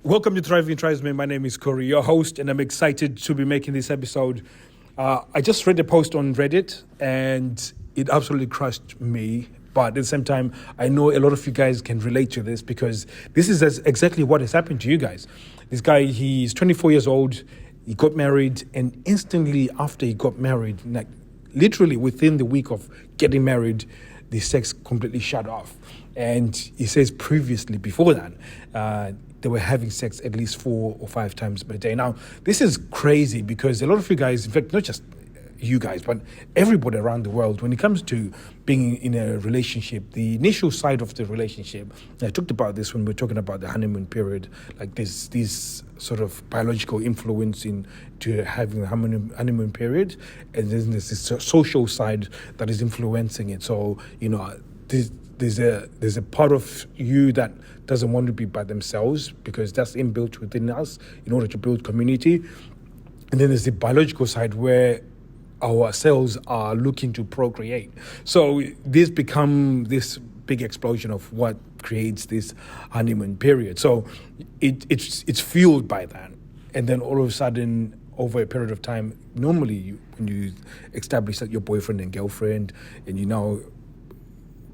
Welcome to Thriving Tribesmen. My name is Corey, your host, and I'm excited to be making this episode. I just read a post on Reddit, and it absolutely crushed me. But at the same time, I know a lot of you guys can relate to this because this is exactly what has happened to you guys. This guy, he's 24 years old. He got married, and instantly after he got married, like literally within the week of getting married, the sex completely shut off. And he says previously, before that, they were having sex at least 4 or 5 times per day. Now, this is crazy because a lot of you guys, in fact, not just you guys, but everybody around the world, when it comes to being in a relationship, the initial side of the relationship, I talked about this when we were talking about the honeymoon period, like this sort of biological influence into having the honeymoon period, and then there's this social side that is influencing it. So, there's a part of you that doesn't want to be by themselves because that's inbuilt within us in order to build community. And then there's the biological side where our cells are looking to procreate. So this become this big explosion of what creates this honeymoon period. So it's fueled by that. And then all of a sudden, over a period of time, normally when you establish that your boyfriend and girlfriend and you now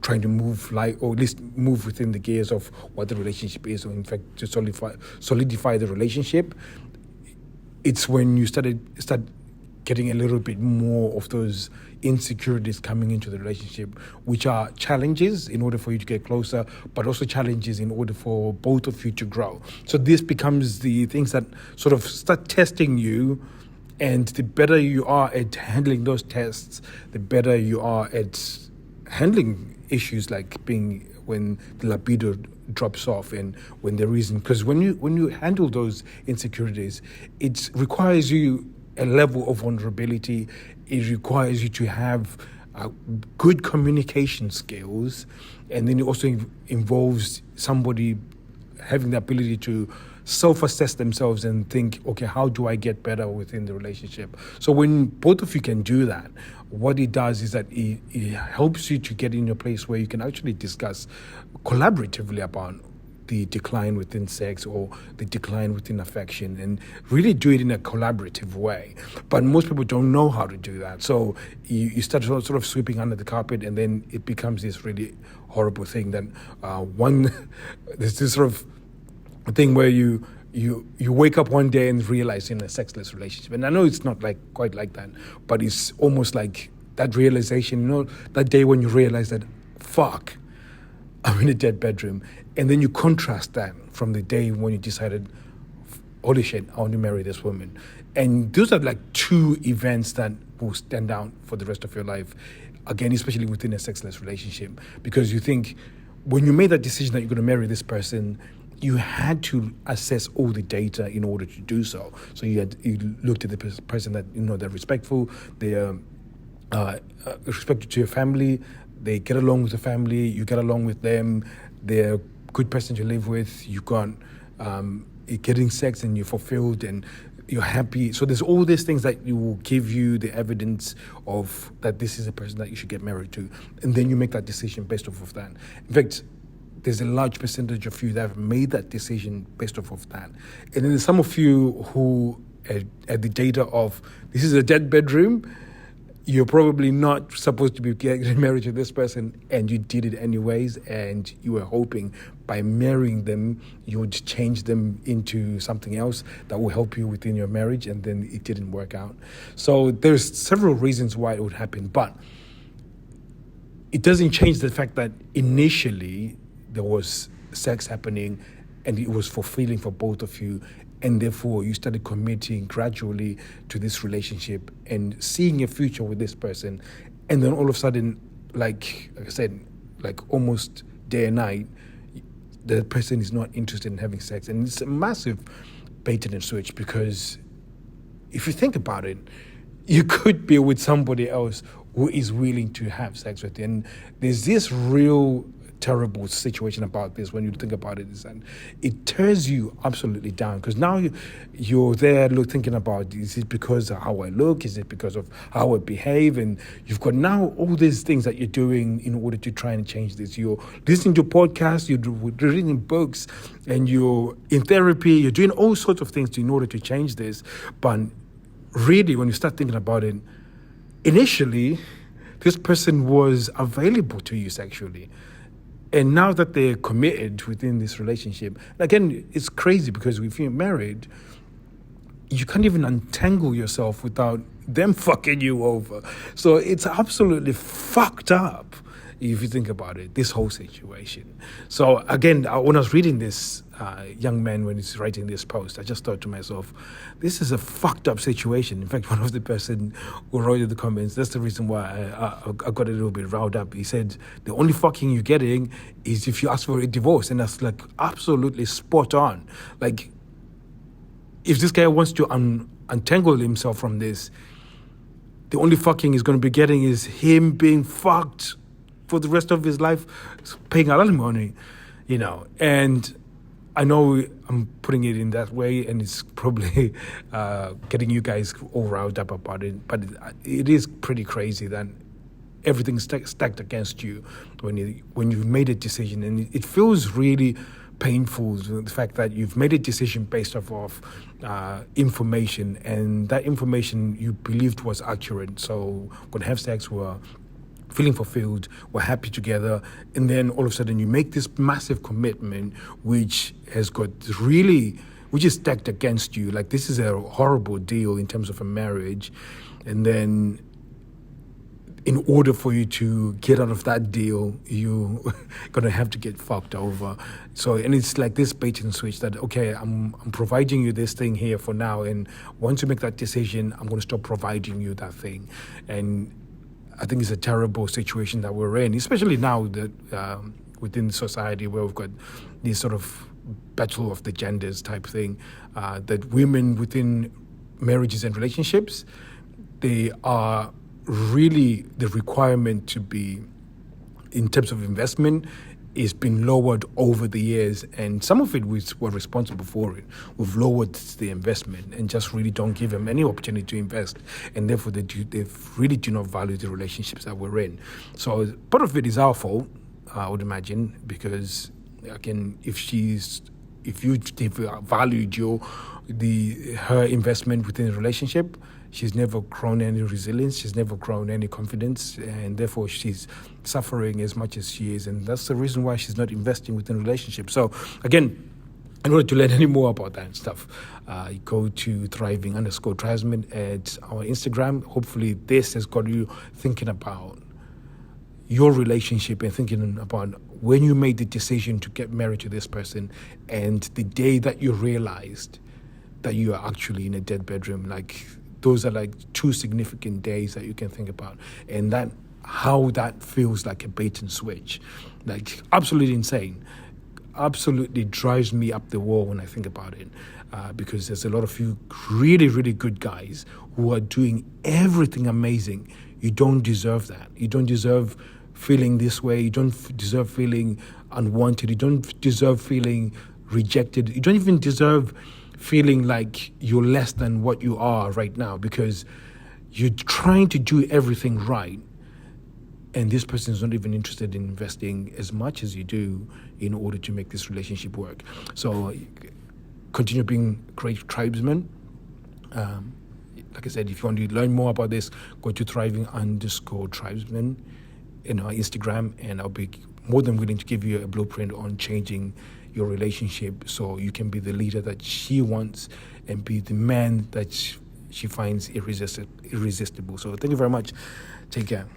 trying to move or at least move within the gears of what the relationship is, or in fact to solidify the relationship, it's when you start getting a little bit more of those insecurities coming into the relationship, which are challenges in order for you to get closer, but also challenges in order for both of you to grow. So this becomes the things that sort of start testing you, and the better you are at handling those tests, the better you are at handling issues like being when the libido drops off and when there isn't. Because when you handle those insecurities, it requires you a level of vulnerability. It requires you to have good communication skills, and then it also involves somebody having the ability to self-assess themselves and think, okay, how do I get better within the relationship? So when both of you can do that, what it does is that it helps you to get in a place where you can actually discuss collaboratively about the decline within sex or the decline within affection, and really do it in a collaborative way. But most people don't know how to do that. So you start sort of sweeping under the carpet, and then it becomes this really horrible thing that there's this sort of thing where you wake up one day and realize you're in a sexless relationship. And I know it's not quite like that, but it's almost like that realization, that day when you realize that, fuck, I'm in a dead bedroom. And then you contrast that from the day when you decided, holy shit, I want to marry this woman. And those are like two events that will stand out for the rest of your life. Again, especially within a sexless relationship, because you think when you made that decision that you're going to marry this person, you had to assess all the data in order to do so. So you looked at the person that, they're respectful, they're respected to your family, they get along with the family, you get along with them, they're a good person to live with, you got you're getting sex and you're fulfilled and you're happy. So there's all these things that you will give you the evidence of that this is a person that you should get married to. And then you make that decision based off of that. In fact, there's a large percentage of you that have made that decision based off of that. And then there's some of you who, at the data of, this is a dead bedroom, you're probably not supposed to be getting married to this person, and you did it anyways, and you were hoping by marrying them, you would change them into something else that will help you within your marriage, and then it didn't work out. So there's several reasons why it would happen, but it doesn't change the fact that initially there was sex happening and it was fulfilling for both of you, and therefore you started committing gradually to this relationship and seeing a future with this person. And then all of a sudden, like I said, like almost day and night, the person is not interested in having sex. And it's a massive bait and switch, because if you think about it, you could be with somebody else who is willing to have sex with you. And there's this real terrible situation about this when you think about it is that it tears you absolutely down, because now you're there thinking about, is it because of how I look, is it because of how I behave, and you've got now all these things that you're doing in order to try and change this. You're listening to podcasts, you're reading books, and you're in therapy, you're doing all sorts of things in order to change this. But really, when you start thinking about it, initially this person was available to you sexually. And now that they're committed within this relationship, again, it's crazy because if you're married, you can't even untangle yourself without them fucking you over. So it's absolutely fucked up if you think about it, this whole situation. So again, when I was reading this young man, when he's writing this post, I just thought to myself, this is a fucked up situation. In fact, one of the person who wrote in the comments, that's the reason why I got a little bit riled up. He said, the only fucking you're getting is if you ask for a divorce. And that's like absolutely spot on. Like, if this guy wants to untangle himself from this, the only fucking he's going to be getting is him being fucked for the rest of his life, paying alimony, And I know I'm putting it in that way, and it's probably getting you guys all riled up about it, but it is pretty crazy that everything's stacked against you when you've made a decision, and it feels really painful, the fact that you've made a decision based off of information, and that information you believed was accurate. So when have sex, we're feeling fulfilled, we're happy together, and then all of a sudden you make this massive commitment which is stacked against you. Like, this is a horrible deal in terms of a marriage, and then in order for you to get out of that deal, you're gonna have to get fucked over. So, and it's like this bait and switch that, okay, I'm providing you this thing here for now, and once you make that decision, I'm gonna stop providing you that thing. And I think it's a terrible situation that we're in, especially now that within society where we've got this sort of battle of the genders type thing, that women within marriages and relationships, they are really, the requirement to be, in terms of investment, is been lowered over the years, and some of it we're responsible for it. We've lowered the investment and just really don't give them any opportunity to invest, and therefore they really do not value the relationships that we're in. So part of it is our fault, I would imagine, because again, if they've valued her investment within the relationship, she's never grown any resilience, she's never grown any confidence, and therefore she's suffering as much as she is. And that's the reason why she's not investing within a relationship. So again, in order to learn any more about that stuff, go to thriving_tribesman at our Instagram. Hopefully this has got you thinking about your relationship and thinking about when you made the decision to get married to this person and the day that you realized that you are actually in a dead bedroom. Like, those are like two significant days that you can think about, and that how that feels like a bait and switch, like absolutely insane, absolutely drives me up the wall when I think about it, because there's a lot of you really, really good guys who are doing everything amazing. You don't deserve that. You don't deserve feeling this way. You don't deserve feeling unwanted. You don't deserve feeling rejected. You don't even deserve feeling like you're less than what you are right now, because you're trying to do everything right, and this person is not even interested in investing as much as you do in order to make this relationship work. So continue being great tribesmen. Like I said, if you want to learn more about this, go to thriving_tribesmen in our Instagram, and I'll be more than willing to give you a blueprint on changing your relationship so you can be the leader that she wants and be the man that she finds irresistible. So thank you very much. Take care.